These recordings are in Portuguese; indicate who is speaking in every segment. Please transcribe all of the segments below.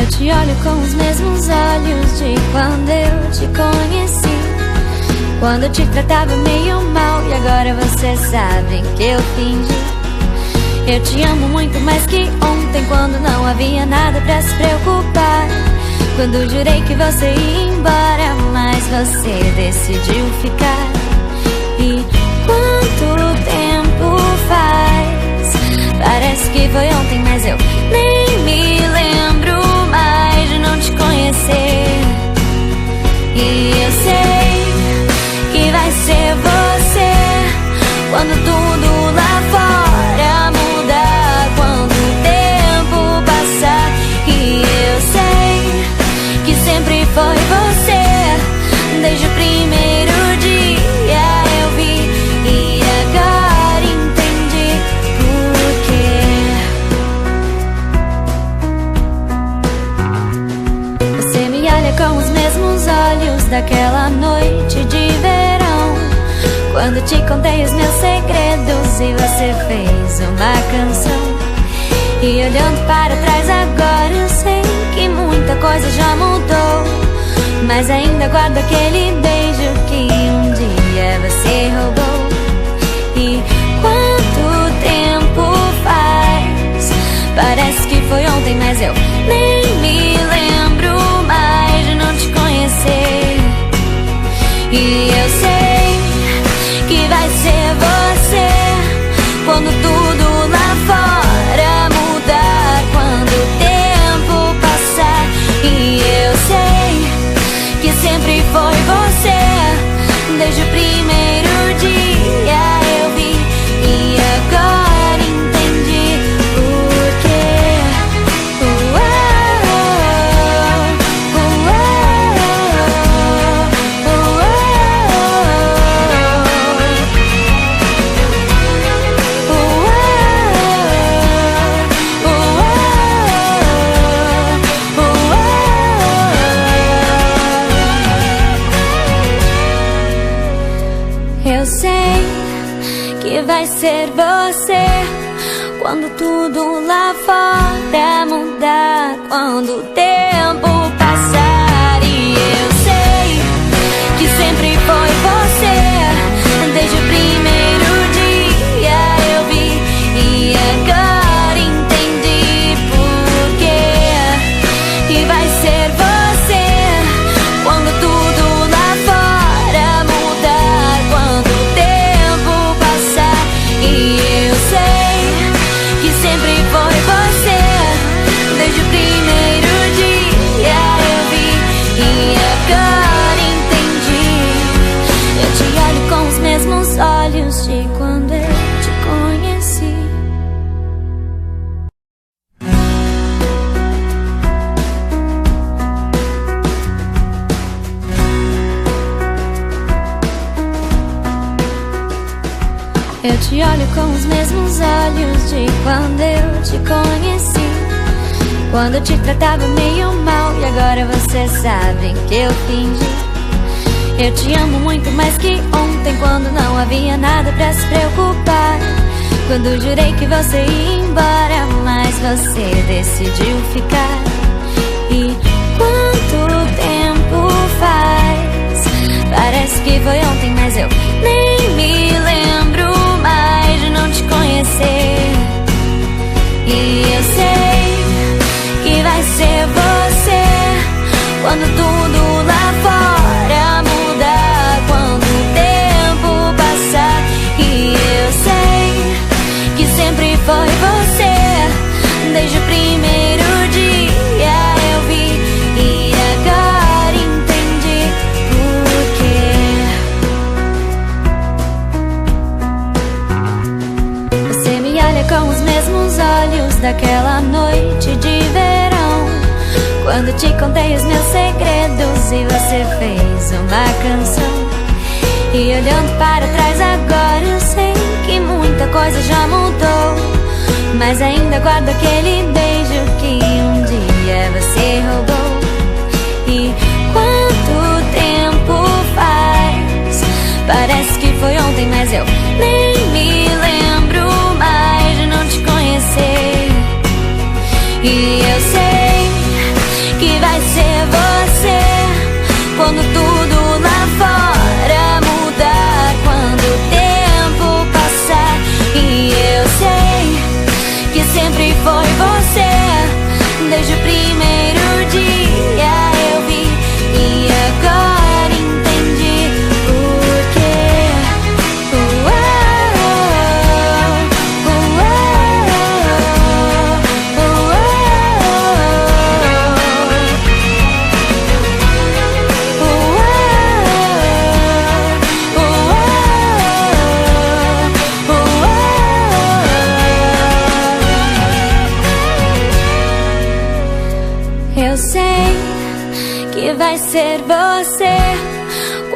Speaker 1: te olho com os mesmos olhos de quando eu te conheci, quando eu te tratava meio mal e agora você sabe que eu fingi. Eu te amo muito mais que ontem, quando não havia nada pra se preocupar, quando jurei que você ia embora, mas você decidiu ficar. E quanto tempo faz? Parece que foi ontem, mas eu nem me lembro mais de não te conhecer. E eu sei que vai ser você quando tudo lá fora mudar, quando o tempo passar. E eu sei que sempre foi você, desde o primeiro dia eu vi e agora entendi por quê. Você me olha com os mesmos olhos daquela noite de verão, quando te contei os meus segredos e você fez uma canção. E olhando para trás agora eu sei que muita coisa já mudou, mas ainda guardo aquele beijo que um dia você roubou. E quanto tempo faz? Parece que foi ontem, mas eu nem me lembro mais de não te conhecer. E eu sei que vai ser você quando tudo lá fora mudar, quando o tempo passar. E eu sei que sempre foi você, desde o primeiro dia eu vi e agora entendi por quê. Eu sei que vai ser você quando tudo lá fora mudar, quando o tempo passar. E eu sei que sempre foi você, desde o primeiro dia eu vi e agora entendi por quê. E vai ser você quando tudo lá fora mudar, quando o tempo passar. E eu sei que sempre foi você, desde o primeiro dia eu vi e agora entendi. Eu te olho com os mesmos olhos de quando eu te conheci. Eu te olho com os mesmos olhos de quando eu te conheci, quando eu te tratava meio mal e agora você sabe que eu fingi. Eu te amo muito mais que ontem, quando não havia nada pra se preocupar, quando jurei que você ia embora, mas você decidiu ficar. E quanto tempo faz? Parece que foi ontem, mas eu nem me lembro mais de não te conhecer. E eu sei que vai ser você quando tudo lá fora mudar, quando o tempo passar. E eu sei que sempre foi você, desde o primeiro dia eu vi e agora entendi por quê. Você me olha com os mesmos olhos daquela noite de verão, quando te contei os meus segredos e você fez uma canção. E olhando para trás agora eu sei que muita coisa já mudou, mas ainda guardo aquele beijo que um dia você roubou. E quanto tempo faz? Parece que foi ontem, mas eu nem me lembro mais de não te conhecer. E eu sei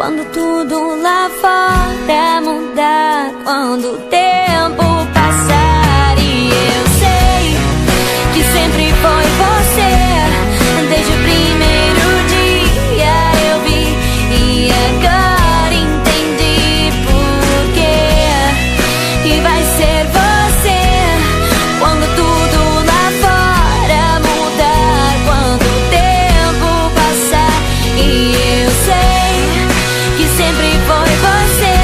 Speaker 1: quando tudo lá fora mudar, quando o tempo passar. E eu sei que sempre foi você, desde o primeiro dia eu vi e agora entendi por quê. E vai ser você quando tudo lá fora mudar, quando o tempo passar. E eu sei que sempre foi você,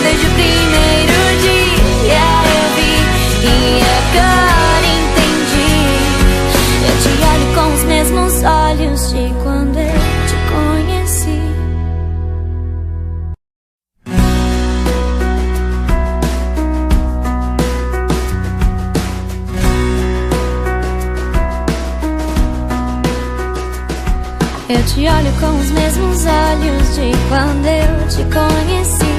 Speaker 1: desde o primeiro dia eu vi e agora entendi. Eu te olho com os mesmos olhos de quando eu te conheci. Eu te olho com os mesmos olhos de quando eu te conheci,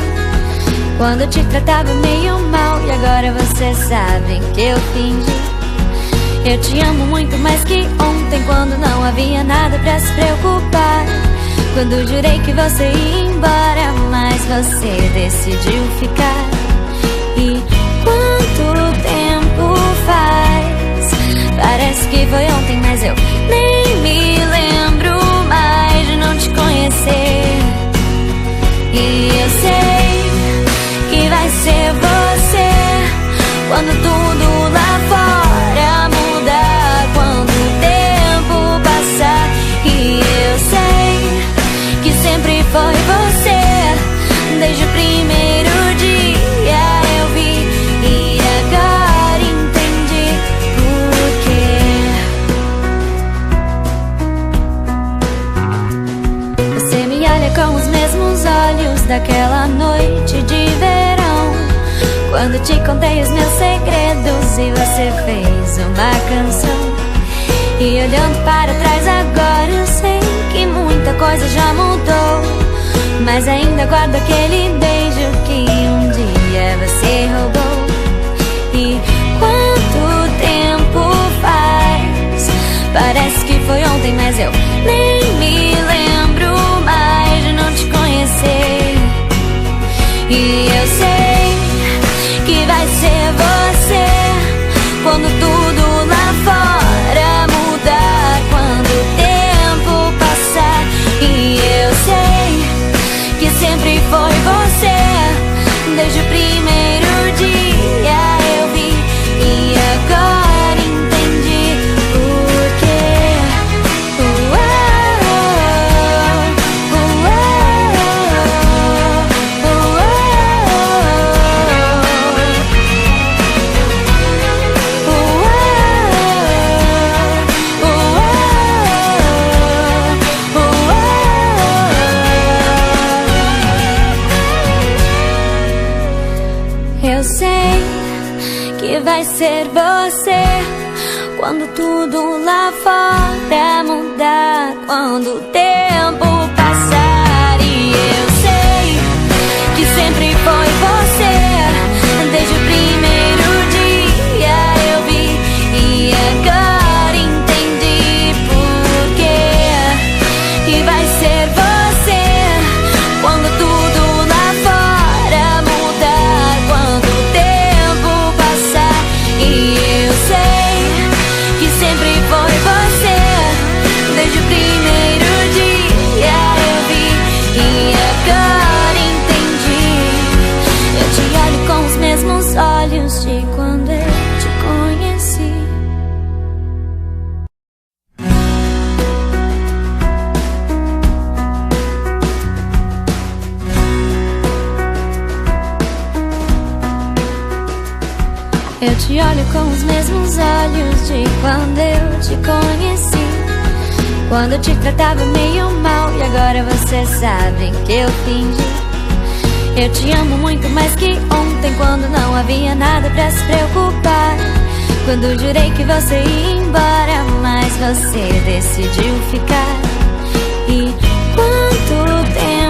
Speaker 1: quando eu te tratava meio mal e agora você sabe que eu fingi. Eu te amo muito mais que ontem, quando não havia nada pra se preocupar, quando jurei que você ia embora, mas você decidiu ficar. E quanto tempo faz? Parece que foi ontem, mas eu nem me lembro mais de não te conhecer. E eu sei que vai ser você quando tudo lá fora mudar, quando o tempo passar. E eu sei que sempre foi você, desde o primeiro dia eu vi e agora entendi por quê. Você me olha com os mesmos olhos daquela noite de verão, quando te contei os meus segredos e você fez uma canção. E olhando para trás agora eu sei que muita coisa já mudou, mas ainda guardo aquele beijo que um dia você roubou. E quanto tempo faz? Parece que foi ontem, mas eu nem me lembro mais de não te conhecer. E eu sei que vai ser você quando tudo lá fora mudar, quando o tempo passar. E eu sei que sempre foi você, desde o primeiro dia eu vi e agora entendi por quê. Eu sei que vai ser você quando tudo lá fora mudar, quando o tempo passar. E eu sei que sempre foi você, desde o primeiro dia eu vi e agora entendi por quê. E vai ser você quando tudo lá fora mudar, quando o tempo passar. E eu sei que sempre foi você, desde o primeiro dia eu vi e agora entendi. Eu te olho com os mesmos olhos de quando eu te conheci. Eu te olho com os mesmos olhos de quando eu te conheci, quando eu te tratava meio mal e agora você sabe que eu fingi. Eu te amo muito mais que ontem, quando não havia nada pra se preocupar, quando jurei que você ia embora, mas você decidiu ficar. E quanto tempo